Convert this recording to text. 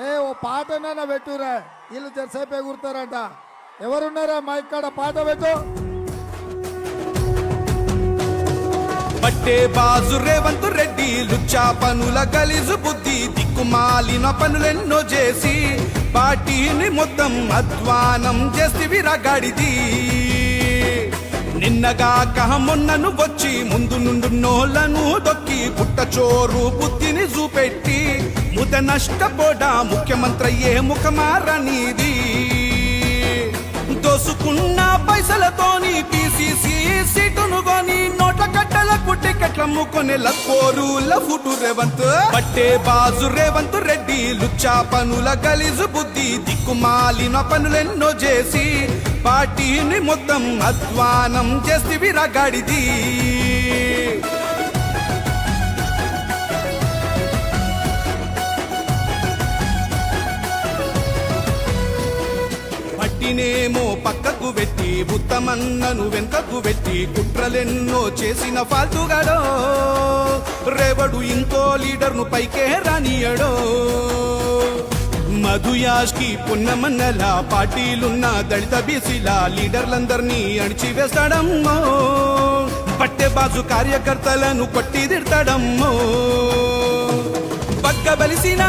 ఓ పాటనైనా పెట్టురా, వీళ్ళు తెరసేపు ఎగురుతారంట. ఎవరున్నారా మా ఇక్కడ పాట పెట్టు. పట్టే బాజు రేవంత్ రెడ్డి లుచ్చా పనుల గలీజు బుద్ధి దిక్కుమాలిన పనులెన్నో చేసి పార్టీని మొత్తం అధ్వానం చేస్తివి రగాడిది. నిన్నగాక మొన్నను వచ్చి ముందు నుండు నోళ్లను దొక్కి పుట్టచోరు బుద్ధిని చూపెట్టి ముద నష్టపోడా ముఖ్యమంత్రి ఏ ముఖమారనిది. దోసుకున్న పైసలతోని పిసిసి సీటును కొని నోట్ల కట్టలకు టికెట్ల అమ్ముకొని లక్కోరుల ఫుటు రేవంత్. పట్టే బాజు రేవంత్ రెడ్డి లుచ్చా పనుల గలీజు బుద్ధి దిక్కుమాలిన పనులెన్నో చేసి పార్టీని మొత్తం అధ్వానం చేస్తివి రగాడిది. పట్టినేమో పక్కకు పెట్టి ఉత్తమన్నను వెనుకకు పెట్టి కుట్రలెన్నో చేసిన ఫాల్తుగాడో రేవడు ఇంకో లీడర్ను పైకే రానియడో. మధుయాష్కి పున్నమన్నల పార్టీలున్న దళిత బీసీల లీడర్లందరినీ అణిచివేస్తాడమ్మో. పట్టె బాజు కార్యకర్తలను కొట్టి తిడతాడమ్మో. బగ్గ బలిసిన